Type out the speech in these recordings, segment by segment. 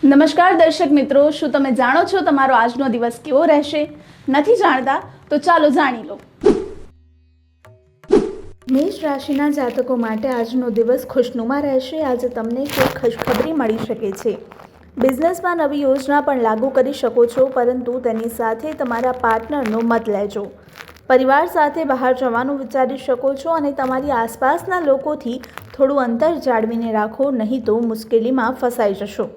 નમસ્કાર દર્શક મિત્રો, શું તમે જાણો છો તમારો આજનો દિવસ કેવો રહેશે? નથી જાણતા તો ચાલો જાણી લો. મેષ રાશિના જાતકો માટે આજનો દિવસ ખુશનુમા રહેશે. આજે તમને કોઈ ખુશખબરી મળી શકે છે. બિઝનેસમાં નવી યોજના પણ લાગુ કરી શકો છો, પરંતુ તેની સાથે તમારા પાર્ટનરનો મત લેજો. પરિવાર સાથે બહાર જવાનું વિચારી શકો છો અને તમારી આસપાસના લોકોથી થોડું અંતર જાળવીને રાખો, નહીં તો મુશ્કેલીમાં ફસાઈ જશો.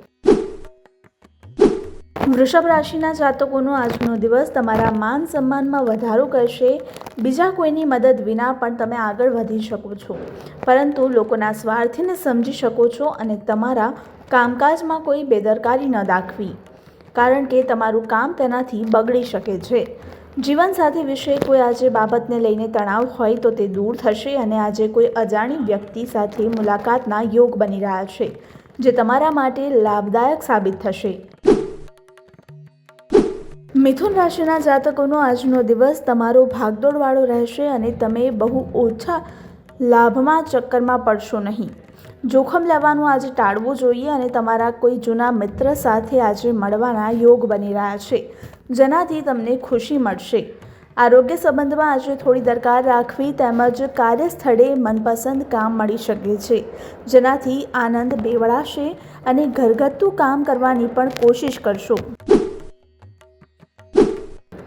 વૃષભ રાશિના જાતકોનો આજનો દિવસ તમારા માન સન્માનમાં વધારો કરશે. બીજા કોઈની મદદ વિના પણ તમે આગળ વધી શકો છો, પરંતુ લોકોના સ્વાર્થને સમજી શકો છો અને તમારા કામકાજમાં કોઈ બેદરકારી ન દાખવી, કારણ કે તમારું કામ તેનાથી બગડી શકે છે. જીવનસાથી વિશે કોઈ આજે બાબતને લઈને તણાવ હોય તો તે દૂર થશે અને આજે કોઈ અજાણી વ્યક્તિ સાથે મુલાકાતના યોગ બની રહ્યા છે, જે તમારા માટે લાભદાયક સાબિત થશે. મિથુન રાશિના જાતકોનો આજનો દિવસ તમારો ભાગદોડવાળો રહેશે અને તમે બહુ ઓછા લાભમાં ચક્કરમાં પડશો નહીં. જોખમ લેવાનું આજે ટાળવું જોઈએ અને તમારા કોઈ જૂના મિત્ર સાથે આજે મળવાના યોગ બની રહ્યા છે, જેનાથી તમને ખુશી મળશે. આરોગ્ય સંબંધમાં આજે થોડી દરકાર રાખવી તેમજ કાર્યસ્થળે મનપસંદ કામ મળી શકે છે, જેનાથી આનંદ બેવડાશે અને ઘરગથ્થુ કામ કરવાની પણ કોશિશ કરશો.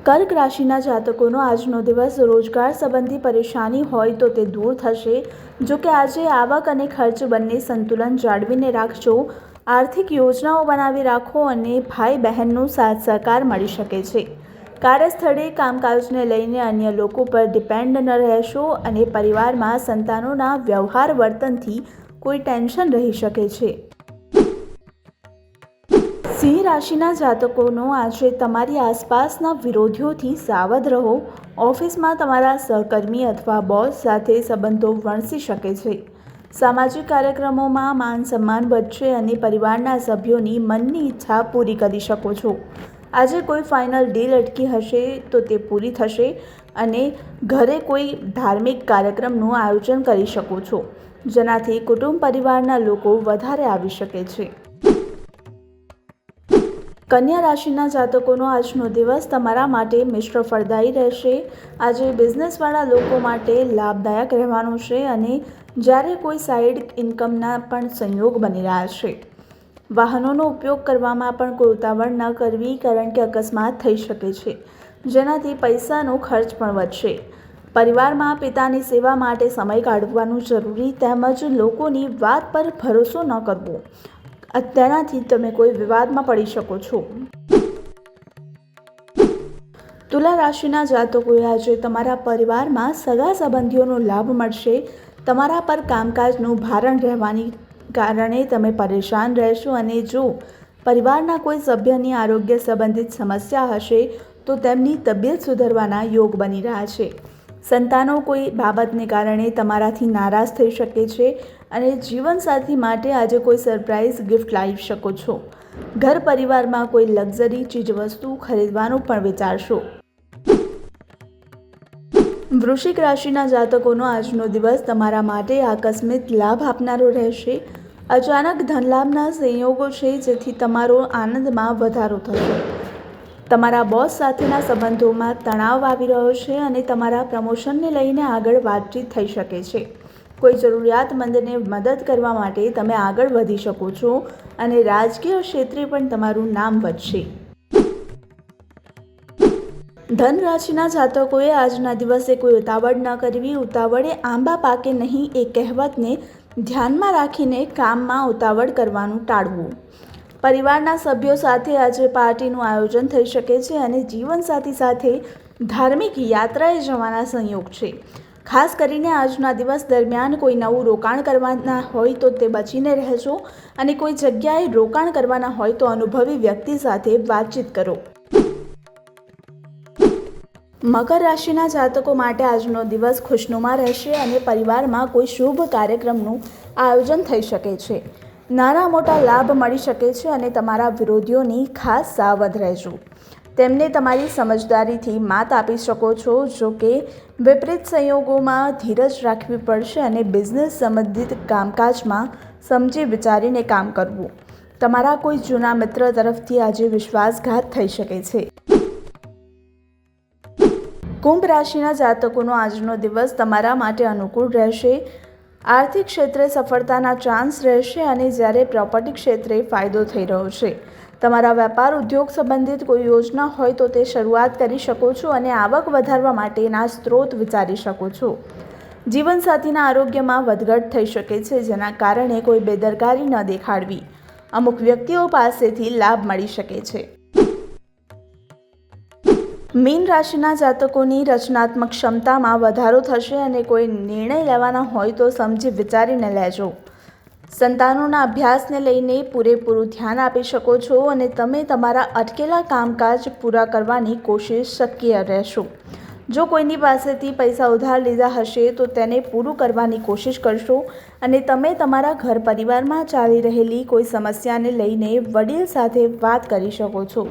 કર્ક રાશિના જાતકોનો આજનો દિવસ રોજગાર સંબંધી પરેશાની હોય તો તે દૂર થશે. જો કે આજે આવક અને ખર્ચ બંને સંતુલન જાળવીને રાખજો. આર્થિક યોજનાઓ બનાવી રાખો અને ભાઈ બહેનનો સાથ સહકાર મળી શકે છે. કાર્યસ્થળે કામકાજને લઈને અન્ય લોકો પર ડિપેન્ડ ન રહેશો અને પરિવારમાં સંતાનોના વ્યવહાર વર્તનથી કોઈ ટેન્શન રહી શકે છે. સિંહ રાશિના જાતકોનો આજે તમારી આસપાસના વિરોધીઓથી સાવધ રહો. ઓફિસમાં તમારા સહકર્મી અથવા બોસ સાથે સંબંધો વણસી શકે છે. સામાજિક કાર્યક્રમોમાં માન સન્માન વધશે અને પરિવારના સભ્યોની મનની ઈચ્છા પૂરી કરી શકો છો. આજે કોઈ ફાઇનલ ડીલ અટકી હશે તો તે પૂરી થશે અને ઘરે કોઈ ધાર્મિક કાર્યક્રમનું આયોજન કરી શકો છો, જેનાથી કુટુંબ પરિવારના લોકો વધારે આવી શકે છે. કન્યા રાશિના જાતકોનો આજનો દિવસ તમારા માટે મિશ્ર ફળદાયી રહેશે. આજે બિઝનેસવાળા લોકો માટે લાભદાયક રહેવાનો છે અને જ્યારે કોઈ સાઇડ ઇન્કમના પણ સંયોગ બની રહ્યા છે. વાહનોનો ઉપયોગ કરવામાં પણ કોઈ ઉતાવળ ન કરવી, કારણ કે અકસ્માત થઈ શકે છે, જેનાથી પૈસાનો ખર્ચ પણ વધશે. પરિવારમાં પિતાની સેવા માટે સમય કાઢવાનું જરૂરી, તેમજ લોકોની વાત પર ભરોસો ન કરવો, તેનાથી તમે કોઈ વિવાદમાં પડી શકો છો. તુલા રાશિના જાતકોએ આજે તમારા પરિવારમાં સગા સંબંધીઓનો લાભ મળશે. તમારા પર કામકાજનું ભારણ રહેવાની કારણે તમે પરેશાન રહેશો અને જો પરિવારના કોઈ સભ્યની આરોગ્ય સંબંધિત સમસ્યા હશે તો તેમની તબિયત સુધરવાના યોગ બની રહ્યા છે. સંતાનો કોઈ બાબતને કારણે તમારાથી નારાજ થઈ શકે છે અને જીવનસાથી માટે આજે કોઈ સરપ્રાઇઝ ગિફ્ટ લાવી શકો છો. ઘર પરિવારમાં કોઈ લક્ઝરી ચીજવસ્તુ ખરીદવાનું પણ વિચારશો. વૃશ્ચિક રાશિના જાતકોનો આજનો દિવસ તમારા માટે આકસ્મિક લાભ આપનારો રહેશે. અચાનક ધનલાભના સંયોગો છે, જેથી તમારો આનંદમાં વધારો થશે. તમારા બોસ સાથેના સંબંધોમાં તણાવ આવી રહ્યો છે અને તમારા પ્રમોશનને લઈને આગળ વાતચીત થઈ શકે છે. કોઈ જરૂરિયાતમંદને મદદ કરવા માટે તમે આગળ વધી શકો છો અને રાજકીય ક્ષેત્રે પણ તમારું નામ વધશે. ધન રાશિના જાતકોએ આજના દિવસે કોઈ ઉતાવળ ન કરવી. ઉતાવળે આંબા પાકે નહીં એ કહેવતને ધ્યાનમાં રાખીને કામમાં ઉતાવળ કરવાનું ટાળવું. પરિવારના સભ્યો સાથે આજે પાર્ટીનું આયોજન થઈ શકે છે અને જીવનસાથી સાથે ધાર્મિક યાત્રાએ જવાના સંયોગ છે. ખાસ કરીને આજના દિવસ દરમિયાન કોઈ નવું રોકાણ કરવાના હોય તો તે બચીને રહેજો અને કોઈ જગ્યાએ રોકાણ કરવાના હોય તો અનુભવી વ્યક્તિ સાથે વાતચીત કરો. મકર રાશિના જાતકો માટે આજનો દિવસ ખુશનુમા રહેશે અને પરિવારમાં કોઈ શુભ કાર્યક્રમનું આયોજન થઈ શકે છે. નાના મોટા લાભ મળી શકે છે અને તમારા વિરોધીઓની ખાસ સાવધ રહેજો. તેમને તમારી સમજદારીથી માત આપી શકો છો. જો કે વિપરીત સંયોગોમાં ધીરજ રાખવી પડશે અને બિઝનેસ સંબંધિત કામકાજમાં સમજી વિચારીને કામ કરવું. તમારા કોઈ જૂના મિત્ર તરફથી આજે વિશ્વાસઘાત થઈ શકે છે। કુંભ રાશિના જાતકોનો આજનો દિવસ તમારા માટે અનુકૂળ રહેશે। આર્થિક ક્ષેત્રે સફળતાના ચાન્સ રહેશે અને જ્યારે પ્રોપર્ટી ક્ષેત્રે ફાયદો થઈ રહ્યો છે। તમારા વેપાર ઉદ્યોગ સંબંધિત કોઈ યોજના હોય તો તે શરૂઆત કરી શકો છો અને આવક વધારવા માટેના સ્ત્રોત વિચારી શકો છો। જીવનસાથીના આરોગ્યમાં વધઘટ થઈ શકે છે, જેના કારણે કોઈ બેદરકારી ન દેખાડવી। અમુક વ્યક્તિઓ પાસેથી લાભ મળી શકે છે। મીન રાશિના જાતકોની રચનાત્મક ક્ષમતામાં વધારો થશે અને કોઈ નિર્ણય લેવાના હોય તો સમજી વિચારીને લેજો। સંતાનોના અભ્યાસને લઈને પૂરેપૂરું ધ્યાન આપી શકો છો અને તમે તમારા અટકેલા કામકાજ પૂરા કરવાની કોશિશ શક્ય રહેશો। જો કોઈની પાસેથી પૈસા ઉધાર લીધા હશે તો તેને પૂરું કરવાની કોશિશ કરશો અને તમે તમારા ઘર પરિવારમાં ચાલી રહેલી કોઈ સમસ્યાને લઈને વડીલ સાથે વાત કરી શકો છો।